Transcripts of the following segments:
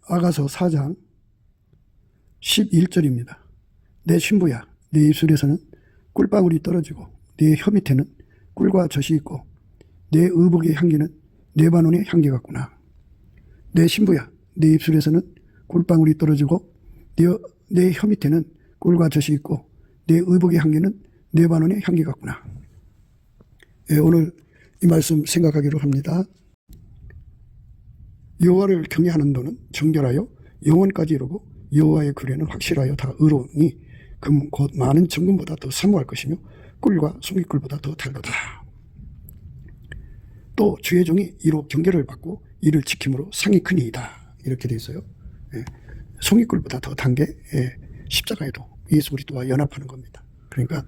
아가서 4장 11절입니다. 내 신부야, 내 입술에서는 꿀방울이 떨어지고 내 혀 밑에는 꿀과 젖이 있고 내 의복의 향기는 레바논의 향기 같구나. 내 신부야, 내 입술에서는 꿀방울이 떨어지고 내 혀 밑에는 꿀과 젖이 있고 내 의복의 향기는 레바논의 향기 같구나. 오늘 이 말씀 생각하기로 합니다. 여호와를 경외하는 도는 정결하여 영원까지 이르고 여호와의 규례는 확실하여 다 의로우니 금 곧 많은 정금보다 더 사모할 것이며 꿀과 송이꿀보다 더 달도다. 또 주의 종이 이로 경계를 받고 이를 지킴으로 상이 크니이다. 이렇게 되어 있어요. 송이꿀보다 더 단 게 십자가에도 예수 그리스도와 연합하는 겁니다. 그러니까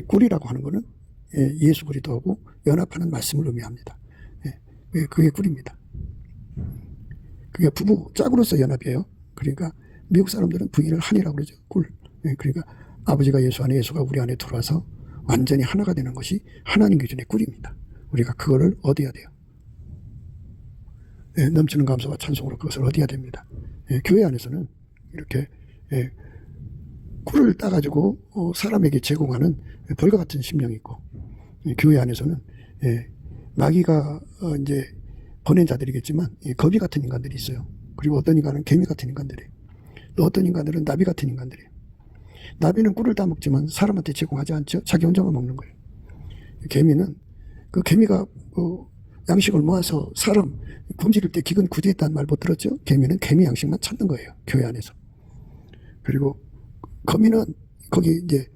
꿀이라고 하는 것은 예수 그리스도하고 연합하는 말씀을 의미합니다. 그게 꿀입니다. 그게 부부 짝으로서 연합이에요. 그러니까 미국 사람들은 부인을 한이라고 그러죠. 꿀. 그러니까 아버지가 예수 안에, 예수가 우리 안에 들어와서 완전히 하나가 되는 것이 하나님 기준의 꿀입니다. 우리가 그거를 얻어야 돼요. 넘치는 감사와 찬송으로 그것을 얻어야 됩니다. 교회 안에서는 이렇게 꿀을 따가지고 사람에게 제공하는 벌과 같은 심령이 있고, 교회 안에서는 마귀가 이제 보낸 자들이겠지만 거미 같은 인간들이 있어요. 그리고 어떤 인간은 개미 같은 인간들이에요. 또 어떤 인간들은 나비 같은 인간들이에요. 나비는 꿀을 따먹지만 사람한테 제공하지 않죠. 자기 혼자만 먹는 거예요. 개미는 그 개미가 양식을 모아서 사람 굶주릴 때 기근 구제했다는 말 못 들었죠. 개미는 개미 양식만 찾는 거예요. 교회 안에서. 그리고 거미는 거기 이제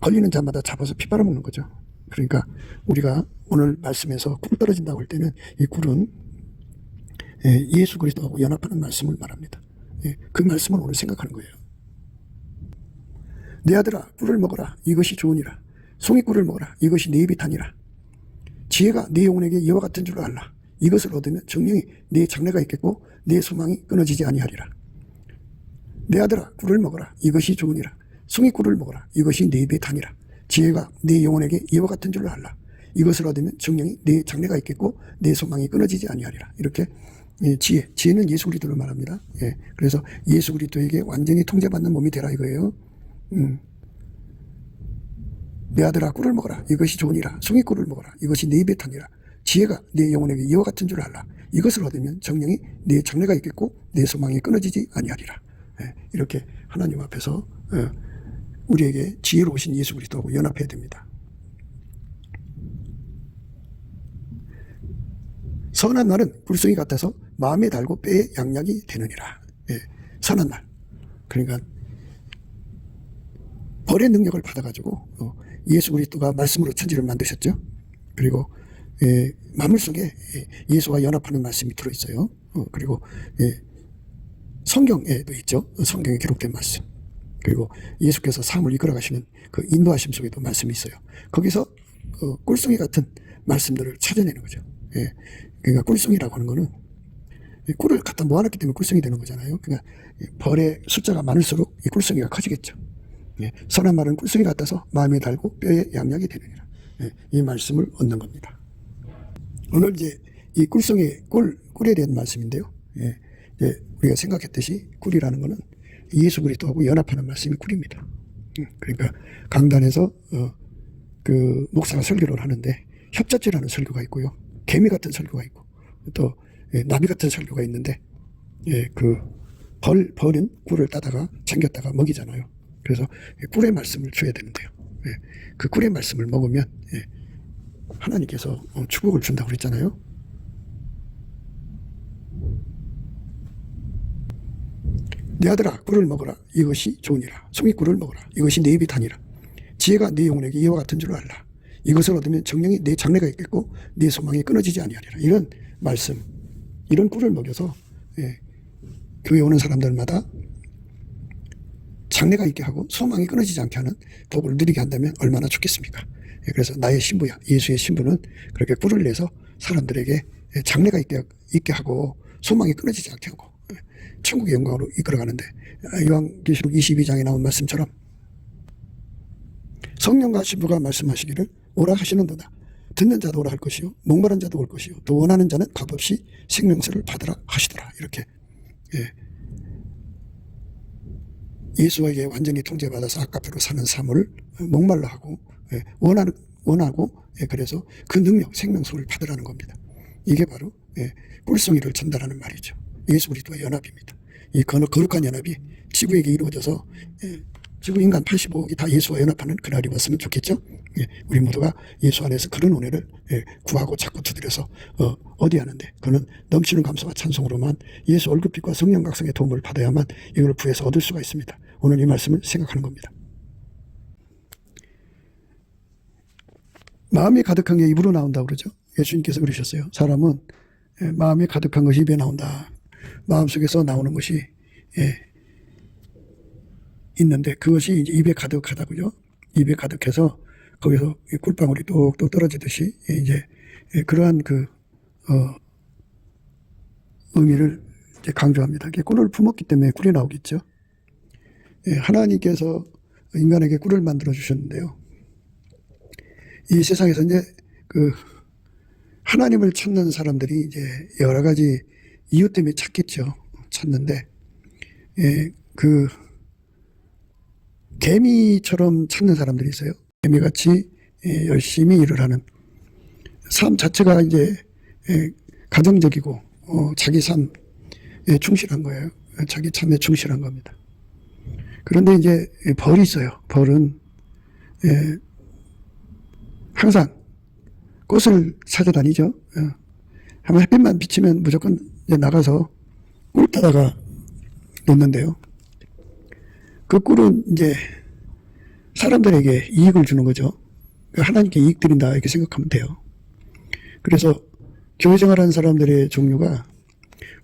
걸리는 자마다 잡아서 피 빨아먹는 거죠. 그러니까 우리가 오늘 말씀에서 꿀 떨어진다고 할 때는 이 꿀은 예수 그리스도하고 연합하는 말씀을 말합니다. 그 말씀을 오늘 생각하는 거예요. 내 아들아, 꿀을 먹어라. 이것이 좋으니라. 송이꿀을 먹어라. 이것이 네 입이 다니라. 지혜가 네 영혼에게 이와 같은 줄 알라. 이것을 얻으면 정령이 네 장래가 있겠고 네 소망이 끊어지지 아니하리라. 내 아들아, 꿀을 먹어라. 이것이 좋으니라. 송이꿀을 먹어라. 이것이 네 입에 다니라. 지혜가 네 영혼에게 이와 같은 줄 알라. 이것을 얻으면 정령이 네 장래가 있겠고 네 소망이 끊어지지 아니하리라. 이렇게 지혜는 예수 그리스도를 말합니다. 그래서 예수 그리스도에게 완전히 통제받는 몸이 되라 이거예요. 내 아들아, 꿀을 먹어라. 이것이 좋으니라. 송이꿀을 먹어라. 이것이 네 입에 타니라. 지혜가 네 영혼에게 이와 같은 줄 알라. 이것을 얻으면 정령이 네 장래가 있겠고 네 소망이 끊어지지 아니하리라. 이렇게 하나님 앞에서 우리에게 지혜로우신 예수 그리스도하고 연합해야 됩니다. 선한 말은 꿀송이 같아서 마음에 달고 뼈에 양약이 되느니라. 선한 말. 그러니까 벌의 능력을 받아가지고 예수 그리스도가 말씀으로 천지를 만드셨죠. 그리고 만물 속에 예수와 연합하는 말씀이 들어있어요. 그리고 성경에도 있죠. 성경에 기록된 말씀. 그리고 예수께서 삶을 이끌어가시는 그 인도하심 속에도 말씀이 있어요. 거기서 꿀송이 같은 말씀들을 찾아내는 거죠. 그러니까 꿀송이라고 하는 거는 꿀을 갖다 모아놨기 때문에 꿀송이 되는 거잖아요. 그러니까 벌의 숫자가 많을수록 이 꿀송이가 커지겠죠. 선한 말은 꿀송이 같아서 마음에 달고 뼈에 양약이 되느니라. 이 말씀을 얻는 겁니다. 오늘 이제 이 꿀에 대한 말씀인데요. 우리가 생각했듯이 꿀이라는 것은 예수 그리스도하고 연합하는 말씀이 꿀입니다. 그러니까 강단에서 그 목사가 설교를 하는데 협잡지라는 설교가 있고요. 개미 같은 설교가 있고 또 나비 같은 설교가 있는데 그 벌은 꿀을 따다가 챙겼다가 먹이잖아요. 그래서 꿀의 말씀을 줘야 되는데요. 그 꿀의 말씀을 먹으면 하나님께서 축복을 준다고 그랬잖아요. 내 아들아, 꿀을 먹어라. 이것이 좋으니라. 송이꿀을 먹어라. 이것이 네 입이 다니라. 지혜가 네 영혼에게 이와 같은 줄 알라. 이것을 얻으면 정령이 네 장래가 있겠고 네 소망이 끊어지지 아니하리라. 이런 말씀, 이런 꿀을 먹여서 교회 오는 사람들마다 장래가 있게 하고 소망이 끊어지지 않게 하는 복을 누리게 한다면 얼마나 좋겠습니까? 그래서 나의 신부야, 예수의 신부는 그렇게 꿀을 내서 사람들에게 장래가 있게 하고 소망이 끊어지지 않게 하고 천국의 영광으로 이끌어가는데, 요한계시록 22장에 나온 말씀처럼 성령과 신부가 말씀하시기를 오라 하시는도다. 듣는 자도 오라 할 것이요 목마른 자도 올 것이요 또 원하는 자는 값없이 생명수를 받으라 하시더라. 이렇게 예수에게 완전히 통제받아서 아까표로 사는 삶을 목말라 하고 원하고 그래서 그 능력, 생명수를 받으라는 겁니다. 이게 바로 꿀송이를 전달하는 말이죠. 예수 그리스도와 연합입니다. 이 거룩한 연합이 지구에게 이루어져서 지구 인간 85억이 다 예수와 연합하는 그날이 왔으면 좋겠죠. 우리 모두가 예수 안에서 그런 은혜를 구하고 자꾸 두드려서 어디 하는데 그는 넘치는 감사와 찬송으로만 예수 얼굴빛과 성령 각성의 도움을 받아야만 이걸 구해서 얻을 수가 있습니다. 오늘 이 말씀을 생각하는 겁니다. 마음이 가득한 게 입으로 나온다고 그러죠. 예수님께서 그러셨어요. 사람은 마음이 가득한 것이 입에 나온다. 마음속에서 나오는 것이 있는데 그것이 이제 입에 가득하다고요. 입에 가득해서 거기서 꿀방울이 똑똑 떨어지듯이 이제 그러한 의미를 이제 강조합니다. 꿀을 품었기 때문에 꿀이 나오겠죠. 하나님께서 인간에게 꿀을 만들어 주셨는데요. 이 세상에서 이제 하나님을 찾는 사람들이 이제 여러 가지 이유 때문에 찾겠죠. 찾는데 개미처럼 찾는 사람들이 있어요. 개미같이 열심히 일을 하는 삶 자체가 이제 가정적이고 자기 삶에 충실한 거예요. 자기 삶에 충실한 겁니다. 그런데 이제 벌이 있어요. 벌은 항상 꽃을 찾아다니죠. 한번 햇빛만 비치면 무조건 이제 나가서 꿀 따다가 놓는데요. 그 꿀은 이제 사람들에게 이익을 주는 거죠. 하나님께 이익 드린다 이렇게 생각하면 돼요. 그래서 교회 생활하는 사람들의 종류가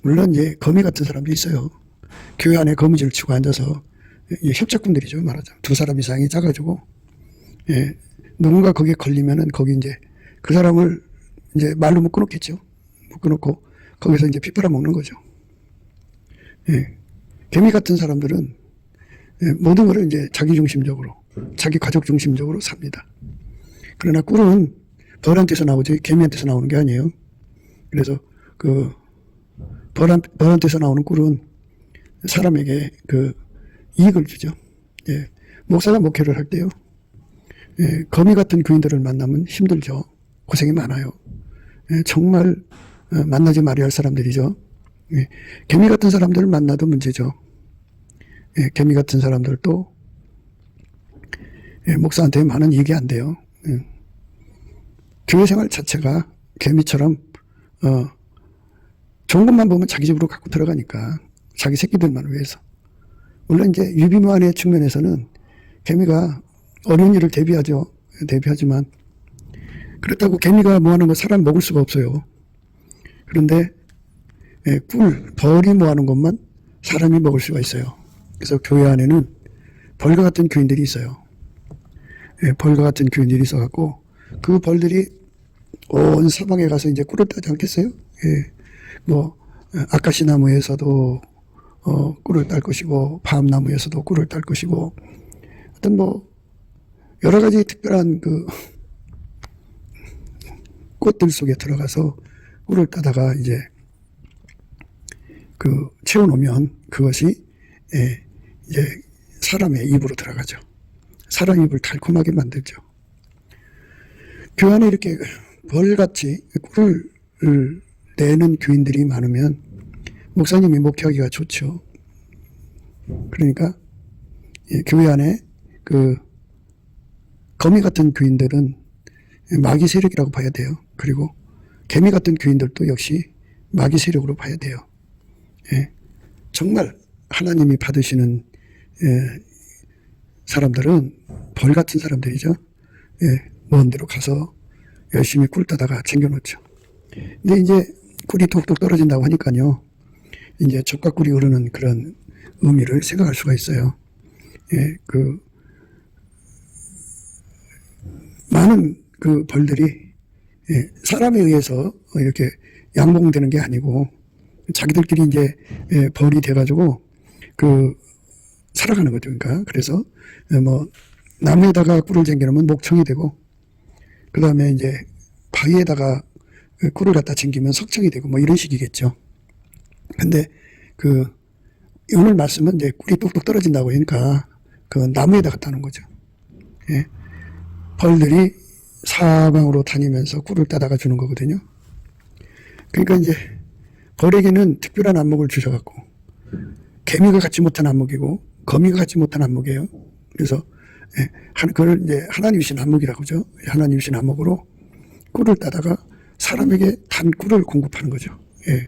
물론 이제 거미 같은 사람도 있어요. 교회 안에 거미줄을 치고 앉아서 협작꾼들이죠. 말하자면 두 사람 이상이 짜가지고 누군가 거기에 걸리면은 거기 이제 그 사람을 이제 말로 못 끊었겠죠. 못 끊었고 거기서 이제 피 빨아먹는 거죠. 개미 같은 사람들은 모든 것을 이제 자기 중심적으로, 자기 가족 중심적으로 삽니다. 그러나 꿀은 벌한테서 나오지 개미한테서 나오는 게 아니에요. 그래서 벌한테서 나오는 꿀은 사람에게 이익을 주죠. 목사가 목회를 할 때요. 거미 같은 교인들을 만나면 힘들죠. 고생이 많아요. 정말 만나지 말아야 할 사람들이죠. 개미 같은 사람들을 만나도 문제죠. 개미 같은 사람들도 목사한테 많은 이익이 안 돼요. 교회 생활 자체가 개미처럼 좋은 것만 보면 자기 집으로 갖고 들어가니까 자기 새끼들만 위해서. 물론 이제 유비무환의 측면에서는 개미가 어려운 일을 대비하지만 그렇다고 개미가 모아놓은 거 사람 먹을 수가 없어요. 그런데 벌이 모아놓은 것만 사람이 먹을 수가 있어요. 그래서 교회 안에는 벌과 같은 교인들이 있어요. 벌과 같은 교인들이 있어갖고 그 벌들이 온 사방에 가서 이제 꿀을 따지 않겠어요? 아카시 나무에서도 꿀을 딸 것이고 밤나무에서도 꿀을 딸 것이고 어떤 여러 가지 특별한 꽃들 속에 들어가서 꿀을 따다가 이제 채워놓으면 그것이 이제 사람의 입으로 들어가죠. 사람 입을 달콤하게 만들죠. 교회 안에 이렇게 벌같이 꿀을 내는 교인들이 많으면 목사님이 목회하기가 좋죠. 그러니까 교회 안에 거미 같은 교인들은 마귀 세력이라고 봐야 돼요. 그리고 개미 같은 교인들도 역시 마귀 세력으로 봐야 돼요. 정말 하나님이 받으시는 사람들은 벌 같은 사람들이죠. 먼 데로 가서 열심히 꿀 따다가 챙겨놓죠. 근데 이제 꿀이 톡톡 떨어진다고 하니까요. 이제 젖과 꿀이 흐르는 그런 의미를 생각할 수가 있어요. 많은 벌들이 사람에 의해서 이렇게 양봉되는 게 아니고 자기들끼리 이제 벌이 돼가지고 살아가는 거죠. 그러니까 그래서 나무에다가 꿀을 쟁겨놓으면 목청이 되고 그 다음에 이제 바위에다가 꿀을 갖다 쟁기면 석청이 되고 이런 식이겠죠. 근데 오늘 말씀은 이제 꿀이 뚝뚝 떨어진다고 하니까 그 나무에다 갖다 놓은 거죠. 예. 벌들이 사방으로 다니면서 꿀을 따다가 주는 거거든요. 그러니까 이제 벌에게는 특별한 안목을 주셔갖고 개미가 갖지 못한 안목이고 거미가 갖지 못한 안목이에요. 그래서 예, 그걸 이제 하나님이신 안목이라고 하죠. 하나님이신 안목으로 꿀을 따다가 사람에게 단 꿀을 공급하는 거죠. 예.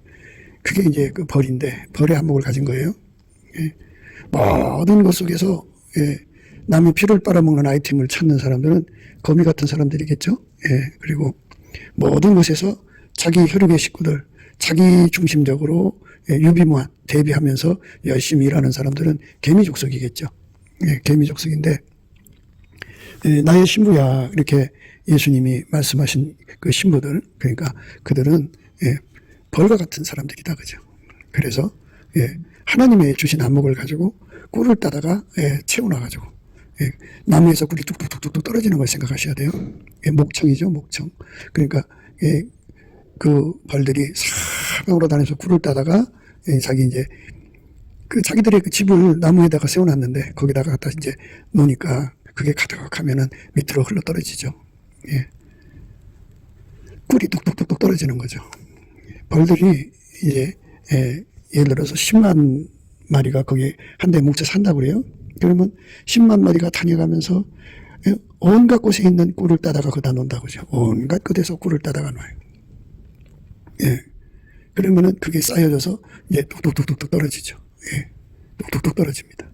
그게 이제 그 벌인데 벌의 안목을 가진 거예요. 예. 모든 것 속에서 예, 남의 피를 빨아먹는 아이템을 찾는 사람들은 거미 같은 사람들이겠죠. 예. 그리고 모든 것에서 자기 혈육의 식구들, 자기 중심적으로 예, 유비무한 대비하면서 열심히 일하는 사람들은 개미족속이겠죠. 예, 개미족속인데 예, 나의 신부야 이렇게 예수님이 말씀하신 그 신부들, 그러니까 그들은 예, 벌과 같은 사람들이다, 그죠. 그래서 예, 하나님의 주신 안목을 가지고 꿀을 따다가 예, 채워놔가지고 예, 나무에서 꿀이 뚝뚝뚝뚝 떨어지는 걸 생각하셔야 돼요. 예, 목청이죠, 목청. 그러니까 예, 그 벌들이 사방으로 다니면서 꿀을 따다가 예, 자기 이제 그 자기들의 그 집을 나무에다가 세워놨는데 거기다가 갖다 이제 놓으니까 그게 가득하면은 밑으로 흘러 떨어지죠. 예. 꿀이 뚝뚝뚝뚝 떨어지는 거죠. 벌들이 이제 예를 들어서 10만 마리가 거기 한 대 뭉쳐 산다고 그래요. 그러면 10만 마리가 다녀가면서 온갖 곳에 있는 꿀을 따다가 거기다 놓는다고 그죠. 온갖 곳에서 꿀을 따다가 놔요. 예. 그러면은 그게 쌓여져서 이제 뚝뚝뚝뚝 떨어지죠. 예. 뚝뚝뚝 떨어집니다.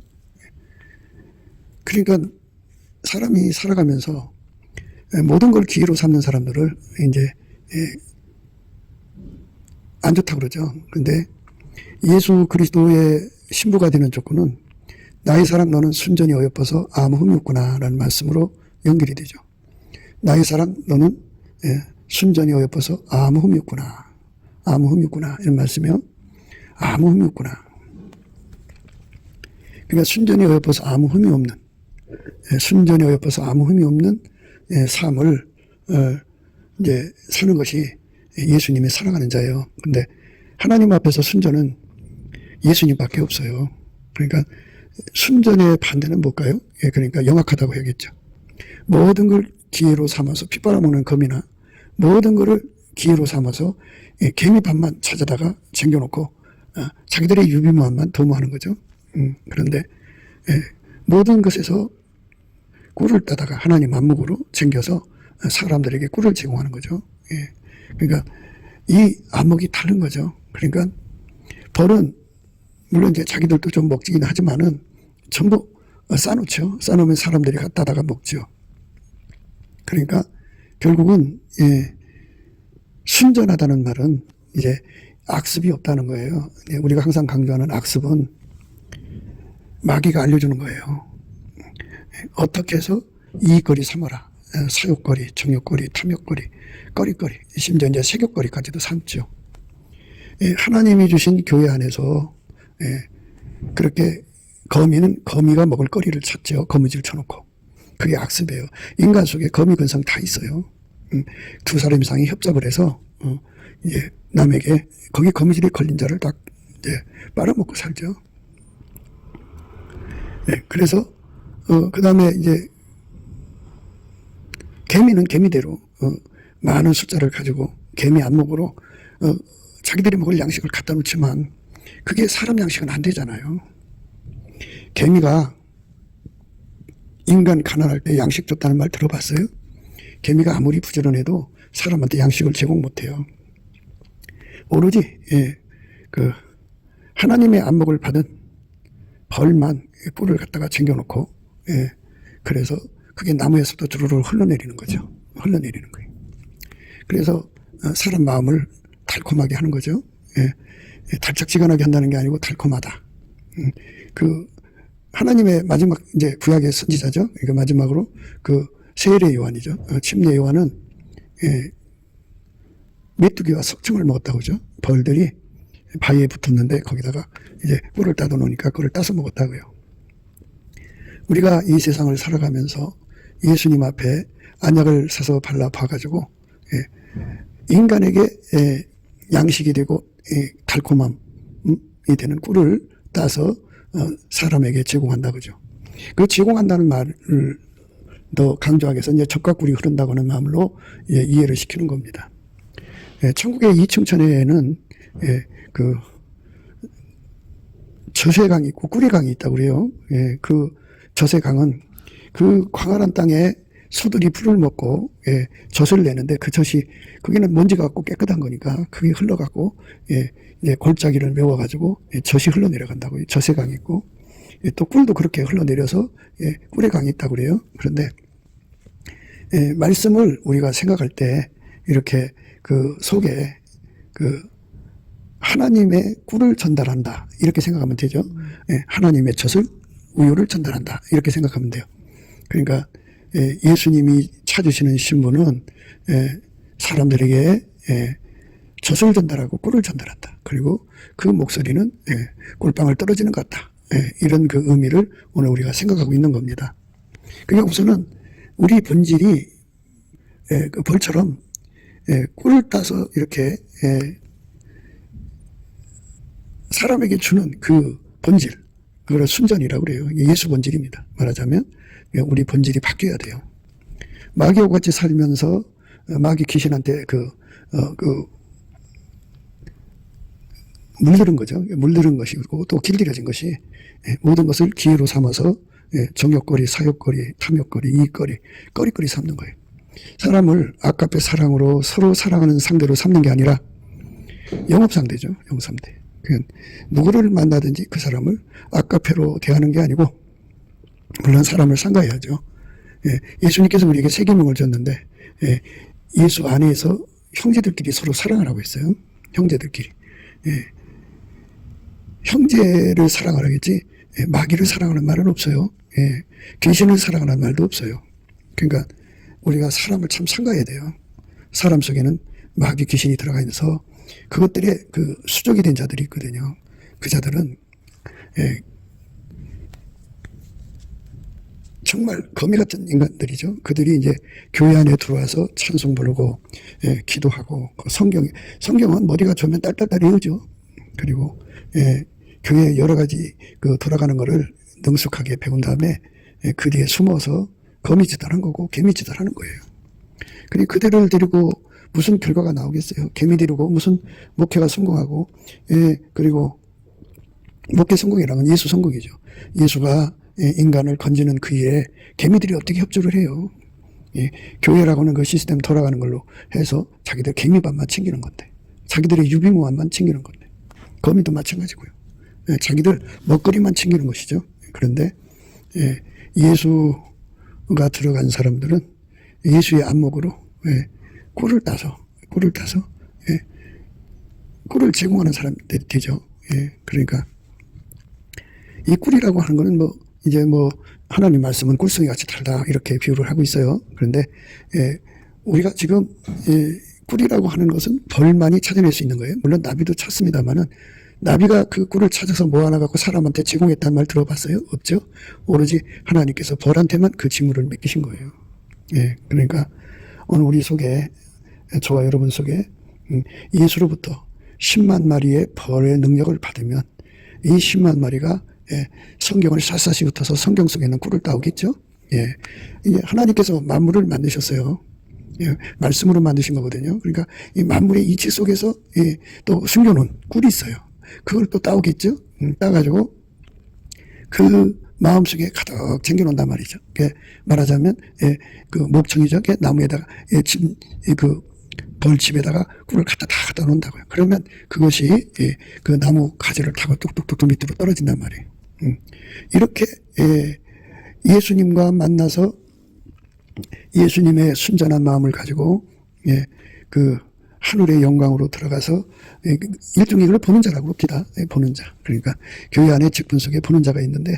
그러니까 사람이 살아가면서 모든 걸 기회로 삼는 사람들을 이제 안 좋다고 그러죠. 근데 예수 그리스도의 신부가 되는 조건은 나의 사랑 너는 순전히 어여뻐서 아무 흠이 없구나 라는 말씀으로 연결이 되죠. 나의 사랑 너는 순전히 어여뻐서 아무 흠이 없구나. 아무 흠이 없구나. 이런 말씀이요. 아무 흠이 없구나. 그러니까 순전히 어여뻐서 아무 흠이 없는, 순전히 어여뻐서 아무 흠이 없는 삶을 이제 사는 것이 예수님이 사랑하는 자예요. 근데 하나님 앞에서 순전은 예수님밖에 없어요. 그러니까 순전의 반대는 뭘까요? 예, 그러니까 영악하다고 해야겠죠. 모든 걸 기회로 삼아서 피 빨아먹는 거미나 모든 것을 기회로 삼아서 개미밥만 찾아다가 챙겨놓고 자기들의 유비무함만 도모하는 거죠. 그런데 모든 것에서 꿀을 따다가 하나님 안목으로 챙겨서 사람들에게 꿀을 제공하는 거죠. 예. 그러니까 이 안목이 다른 거죠. 그러니까 벌은 물론 이제 자기들도 좀 먹긴 하지만은 전부 싸놓죠. 싸놓으면 사람들이 갖다다가 먹죠. 그러니까 결국은 순전하다는 말은 이제 악습이 없다는 거예요. 우리가 항상 강조하는 악습은 마귀가 알려주는 거예요. 어떻게 해서 이익거리 삼아라. 사욕거리, 정욕거리, 탐욕거리, 꺼리거리, 심지어 이제 색욕거리까지도 삼죠. 하나님이 주신 교회 안에서 그렇게 거미는 거미가 먹을 거리를 찾죠. 거미줄 쳐놓고. 그게 악습이에요. 인간 속에 거미 근성 다 있어요. 두 사람 이상이 협작을 해서 이제 남에게 거기 거미줄에 걸린 자를 딱 이제 빨아먹고 살죠. 그래서 그 다음에 이제 개미는 개미대로 많은 숫자를 가지고 개미 안목으로 자기들이 먹을 양식을 갖다 놓지만 그게 사람 양식은 안 되잖아요. 개미가 인간 가난할 때 양식 줬다는 말 들어봤어요? 개미가 아무리 부지런해도 사람한테 양식을 제공 못해요. 오로지 그 하나님의 안목을 받은 벌만 꿀을 갖다가 챙겨놓고 그래서 그게 나무에서도 주르르 흘러내리는 거죠. 흘러내리는 거예요. 그래서 사람 마음을 달콤하게 하는 거죠. 달짝지근하게 한다는 게 아니고 달콤하다. 그 하나님의 마지막 이제 구약의 선지자죠. 그러니까 마지막으로 그 세례 요한이죠. 침례 요한은 메뚜기와 석청을 먹었다고 그러죠. 벌들이 바위에 붙었는데 거기다가 이제 꿀을 따다 놓으니까 그걸 따서 먹었다고요. 우리가 이 세상을 살아가면서 예수님 앞에 안약을 사서 발라 봐가지고 인간에게 양식이 되고 달콤함이 되는 꿀을 따서 사람에게 제공한다 그죠. 그 제공한다는 말을 더 강조하기 위해서 이제 젖과 꿀이 흐른다고 하는 마음으로 이해를 시키는 겁니다. 천국의 2층 천에는 그 저쇠강이 있고 꿀의 강이 있다고 그래요. 그 저쇠강은 그 광활한 땅에 소들이 풀을 먹고 젖을 내는데 그 젖이 거기는 먼지가 갖고 깨끗한 거니까 그게 흘러가고 이제 골짜기를 메워가지고 젖이 흘러내려간다고. 저쇠강이 있고 또 꿀도 그렇게 흘러내려서 꿀의 강이 있다고 그래요. 그런데 말씀을 우리가 생각할 때 이렇게 그 속에 그 하나님의 꿀을 전달한다 이렇게 생각하면 되죠. 하나님의 젖을 우유를 전달한다 이렇게 생각하면 돼요. 그러니까 예수님이 찾으시는 신분은 사람들에게 젖을 전달하고 꿀을 전달한다. 그리고 그 목소리는 꿀방울 떨어지는 것 같다. 이런 그 의미를 오늘 우리가 생각하고 있는 겁니다. 그러니까 우선은 우리 본질이 그 벌처럼 꿀을 따서 이렇게 사람에게 주는 그 본질, 그걸 순전이라고 그래요. 예수 본질입니다. 말하자면 우리 본질이 바뀌어야 돼요. 마귀와 같이 살면서 마귀 귀신한테 물들은 거죠. 물들은 것이고 또 길들여진 것이 모든 것을 기회로 삼아서 정욕거리, 사욕거리, 탐욕거리, 이익거리, 거리거리 삼는 거예요. 사람을 아까페 사랑으로 서로 사랑하는 상대로 삼는 게 아니라 영업상대죠. 영업상대. 누구를 만나든지 그 사람을 아까페로 대하는 게 아니고 물론 사람을 상가해야죠. 예수님께서 우리에게 세 계명을 줬는데 예수 안에서 형제들끼리 서로 사랑을 하고 있어요. 형제들끼리. 형제를 사랑하라겠지 마귀를 사랑하는 말은 없어요. 귀신을 사랑하는 말도 없어요. 그러니까 우리가 사람을 참 상가해야 돼요. 사람 속에는 마귀 귀신이 들어가 있어서 그것들의 그 수족이 된 자들이 있거든요. 그 자들은 정말 거미 같은 인간들이죠. 그들이 이제 교회 안에 들어와서 찬송 부르고 기도하고 성경은 머리가 좋으면 딸딸딸 외우죠. 그리고 교회 여러 가지 그 돌아가는 거를 능숙하게 배운 다음에 그 뒤에 숨어서 거미짓을 한 거고 개미짓을 하는 거예요. 그리고 그들을 데리고 무슨 결과가 나오겠어요. 개미 데리고 무슨 목회가 성공하고 그리고 목회 성공이라는 건 예수 성공이죠. 예수가 인간을 건지는 그 일에 개미들이 어떻게 협조를 해요. 교회라고 하는 그 시스템 돌아가는 걸로 해서 자기들 개미밥만 챙기는 건데 자기들의 유비무환만 챙기는 건데 거미도 마찬가지고요. 자기들 먹거리만 챙기는 것이죠. 그런데 예수가 들어간 사람들은 예수의 안목으로 꿀을 따서 꿀을 제공하는 사람들이 되죠. 그러니까 이 꿀이라고 하는 거는 이제 하나님 말씀은 꿀송이 같이 달다 이렇게 비유를 하고 있어요. 그런데 우리가 지금 꿀이라고 하는 것은 벌만이 찾아낼 수 있는 거예요. 물론 나비도 찾습니다만은 나비가 그 꿀을 찾아서 모아놔갖고 사람한테 제공했다는 말 들어봤어요? 없죠? 오로지 하나님께서 벌한테만 그 직무를 맡기신 거예요. 그러니까 오늘 우리 속에 저와 여러분 속에 예수로부터 10만 마리의 벌의 능력을 받으면 이 10만 마리가 성경을 샅샅이 흩어서 성경 속에 있는 꿀을 따오겠죠? 이게 하나님께서 만물을 만드셨어요. 말씀으로 만드신 거거든요. 그러니까 이 만물의 이치 속에서 또 숨겨놓은 꿀이 있어요. 그걸 또 따오겠죠? 따가지고 그 마음속에 가득 챙겨놓는단 말이죠. 말하자면 그 목청이죠. 나무에다가 그 벌집에다가 꿀을 갖다 놓는다고요. 그러면 그것이 그 나무 가지를 타고 뚝뚝뚝 밑으로 떨어진단 말이에요. 이렇게 예수님과 만나서 예수님의 순전한 마음을 가지고 그 하늘의 영광으로 들어가서 일종의 이걸 보는 자라고 합니다. 보는 자. 그러니까 교회 안에 직분 속에 보는 자가 있는데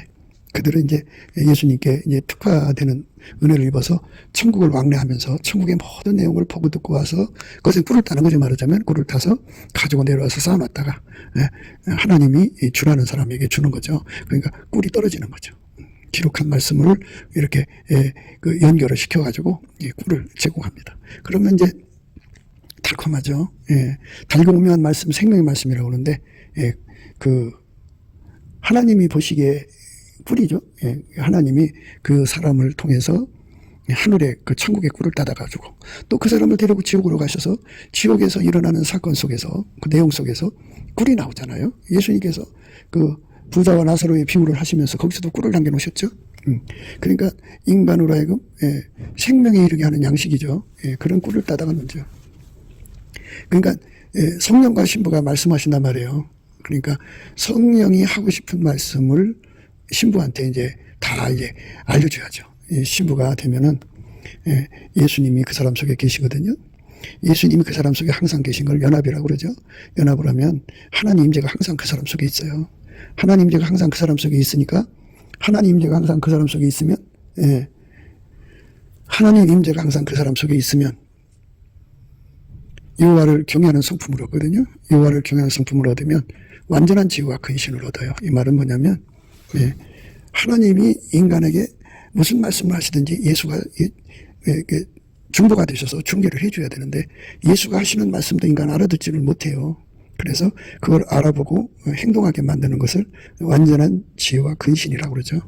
그들은 이제 예수님께 이제 특화되는 은혜를 입어서 천국을 왕래하면서 천국의 모든 내용을 보고 듣고 와서 그것에 꿀을 따는 거죠. 말하자면 꿀을 타서 가지고 내려와서 쌓아놨다가 하나님이 주라는 사람에게 주는 거죠. 그러니까 꿀이 떨어지는 거죠. 기록한 말씀을 이렇게 그 연결을 시켜가지고 꿀을 제공합니다. 그러면 이제 달콤하죠. 달콤한 말씀, 생명의 말씀이라고 하는데 그 하나님이 보시기에 꿀이죠. 예, 하나님이 그 사람을 통해서 하늘에 그 천국의 꿀을 따다가지고 또 그 사람을 데리고 지옥으로 가셔서 지옥에서 일어나는 사건 속에서 그 내용 속에서 꿀이 나오잖아요. 예수님께서 그 부자와 나사로의 비유를 하시면서 거기서도 꿀을 남겨놓으셨죠. 그러니까 인간으로 하여금 생명에 이르게 하는 양식이죠. 그런 꿀을 따다가 놓죠. 그러니까 성령과 신부가 말씀하신단 말이에요. 그러니까 성령이 하고 싶은 말씀을 신부한테 이제 다 이제 알려줘야죠. 신부가 되면은 예수님이 그 사람 속에 계시거든요. 예수님이 그 사람 속에 항상 계신 걸 연합이라고 그러죠. 연합을 하면 하나님 임재가 항상 그 사람 속에 있어요. 하나님 임재가 항상 그 사람 속에 있으니까 하나님 임재가 항상 그 사람 속에 있으면 하나님 임재가 항상 그 사람 속에 있으면 여호와를 경외하는 성품을 얻거든요. 여호와를 경외하는 성품을 얻으면 완전한 지혜와 근신을 얻어요. 이 말은 뭐냐면 하나님이 인간에게 무슨 말씀을 하시든지 예수가 중보가 되셔서 중계를 해줘야 되는데 예수가 하시는 말씀도 인간 알아듣지를 못해요. 그래서 그걸 알아보고 행동하게 만드는 것을 완전한 지혜와 근신이라고 그러죠.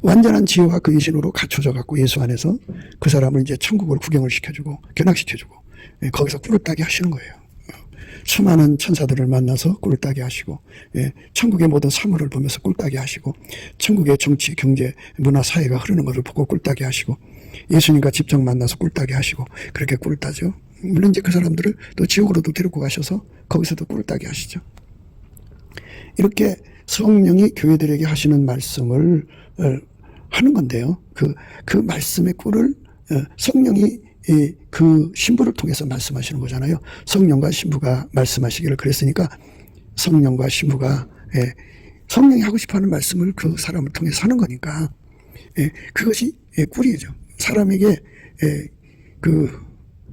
완전한 지혜와 근신으로 갖춰져 갖고 예수 안에서 그 사람을 이제 천국을 구경을 시켜주고 견학시켜주고 거기서 꿀을 따게 하시는 거예요. 수많은 천사들을 만나서 꿀을 따게 하시고 천국의 모든 사물을 보면서 꿀 따게 하시고 천국의 정치, 경제, 문화, 사회가 흐르는 것을 보고 꿀 따게 하시고 예수님과 직접 만나서 꿀 따게 하시고 그렇게 꿀을 따죠. 물론 이제 그 사람들을 또 지옥으로도 데리고 가셔서 거기서도 꿀을 따게 하시죠. 이렇게 성령이 교회들에게 하시는 말씀을 하는 건데요. 그 말씀의 꿀을 성령이 그 신부를 통해서 말씀하시는 거잖아요. 성령과 신부가 말씀하시기를 그랬으니까 성령과 신부가 성령이 하고 싶어하는 말씀을 그 사람을 통해서 하는 거니까 그것이 꿀이죠. 사람에게 그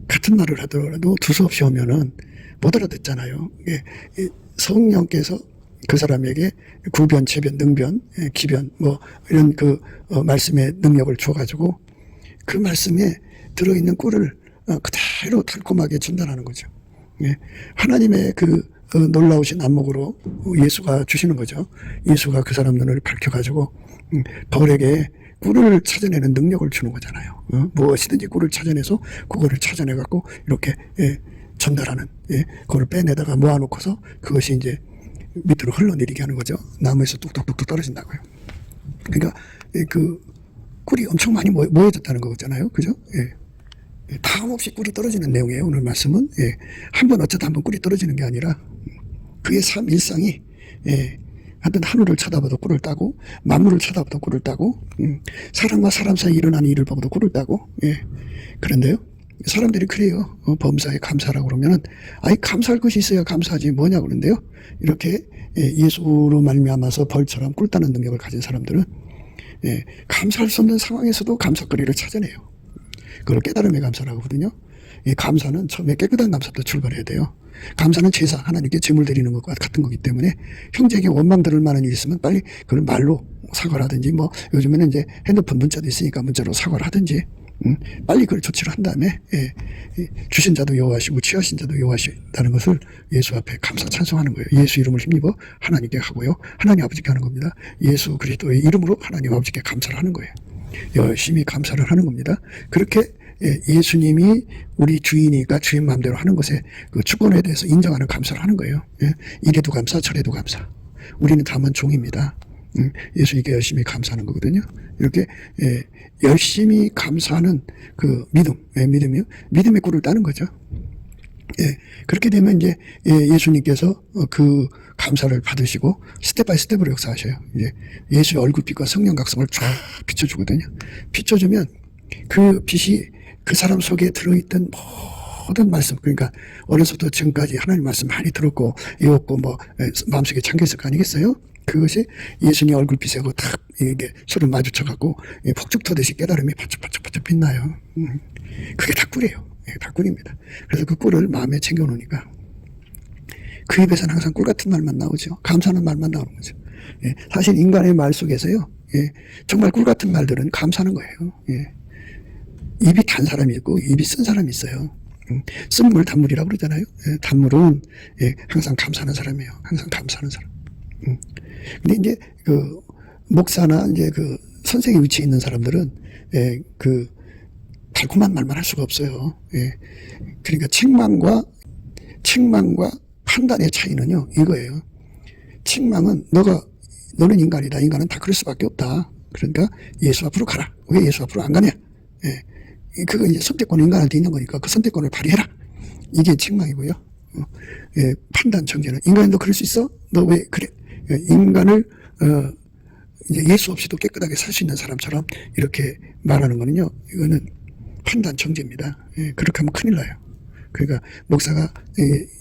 같은 말을 하더라도 두서없이 오면은 못 알아듣잖아요. 성령께서 그 사람에게 구변, 재변, 능변, 기변 뭐 이런 그 말씀의 능력을 줘가지고 그 말씀에 들어있는 꿀을 그대로 달콤하게 전달하는 거죠. 하나님의 그 놀라우신 안목으로 예수가 주시는 거죠. 예수가 그 사람 눈을 밝혀가지고 벌에게 꿀을 찾아내는 능력을 주는 거잖아요. 무엇이든지 꿀을 찾아내서 그거를 찾아내갖고 이렇게 전달하는, 그걸 빼내다가 모아놓고서 그것이 이제 밑으로 흘러내리게 하는 거죠. 나무에서 뚝뚝뚝뚝 떨어진다고요. 그러니까 그 꿀이 엄청 많이 모여졌다는 거잖아요. 그죠? 다음 없이 꿀이 떨어지는 내용이에요. 오늘 말씀은. 한번 어쩌다 한번 꿀이 떨어지는 게 아니라 그의 삶 일상이 하여튼 하늘을 쳐다봐도 꿀을 따고 만물을 쳐다봐도 꿀을 따고 사람과 사람 사이 일어나는 일을 보고도 꿀을 따고 그런데요. 사람들이 그래요. 범사에 감사라고 그러면은 아이 감사할 것이 있어야 감사하지 뭐냐 그런데요. 이렇게 예수로 말미암아서 벌처럼 꿀 따는 능력을 가진 사람들은 감사할 수 없는 상황에서도 감사거리를 찾아내요. 그걸 깨달음의 감사라고 하거든요. 감사는 처음에 깨끗한 감사부터 출발해야 돼요. 감사는 제사, 하나님께 제물 드리는 것과 같은 거기 때문에 형제에게 원망 들을 만한 일이 있으면 빨리 그걸 말로 사과를 하든지 뭐 요즘에는 이제 핸드폰 문자도 있으니까 문자로 사과를 하든지 빨리 그걸 조치를 한 다음에 주신 자도 여호와시고 취하신 자도 여호와시다는 것을 예수 앞에 감사 찬송하는 거예요. 예수 이름을 힘입어 하나님께 하고요. 하나님 아버지께 하는 겁니다. 예수 그리스도의 이름으로 하나님 아버지께 감사를 하는 거예요. 열심히 감사를 하는 겁니다. 그렇게 예수님이 우리 주인이니까 주인 마음대로 하는 것에 그 주권에 대해서 인정하는 감사를 하는 거예요. 이래도 감사 저래도 감사. 우리는 다만 종입니다. 예수님께 열심히 감사하는 거거든요. 이렇게 열심히 감사하는 그 믿음이요. 믿음의 꿀을 따는 거죠. 그렇게 되면 이제 예수님께서 그 감사를 받으시고 스텝 바이 스텝으로 역사하셔요. 이제 예수의 얼굴빛과 성령 각성을 쫙 비춰주거든요. 비춰주면 그 빛이 그 사람 속에 들어있던 모든 말씀, 그러니까 어려서부터 지금까지 하나님 말씀 많이 들었고 외웠고 뭐 마음속에 잠겨있을 거 아니겠어요? 그것이 예수님 얼굴빛하고 탁 이게 서로 마주쳐갖고 폭죽 터듯이 깨달음이 반짝반짝 빛나요. 그게 다 꿀이에요. 다 꿀입니다. 그래서 그 꿀을 마음에 챙겨놓으니까 그 입에서는 항상 꿀 같은 말만 나오죠. 감사하는 말만 나오는 거죠. 사실 인간의 말 속에서요, 정말 꿀 같은 말들은 감사하는 거예요. 입이 단 사람이 있고 입이 쓴 사람이 있어요. 쓴물 단물이라고 그러잖아요. 단물은 항상 감사하는 사람이에요. 항상 감사하는 사람. 근데 이제 그 목사나 이제 그 선생의 위치에 있는 사람들은 그 달콤한 말만 할 수가 없어요. 그러니까 책망과 판단의 차이는요 이거예요. 책망은 너는 인간이다. 인간은 다 그럴 수밖에 없다. 그러니까 예수 앞으로 가라. 왜 예수 앞으로 안 가냐? 그거 이제 선택권은 인간한테 있는 거니까 그 선택권을 발휘해라. 이게 책망이고요. 판단 정죄는 인간이 너 그럴 수 있어? 너 왜 그래? 인간을 이제 예수 없이도 깨끗하게 살 수 있는 사람처럼 이렇게 말하는 거는요. 이거는 판단 정죄입니다. 그렇게 하면 큰일 나요. 그러니까 목사가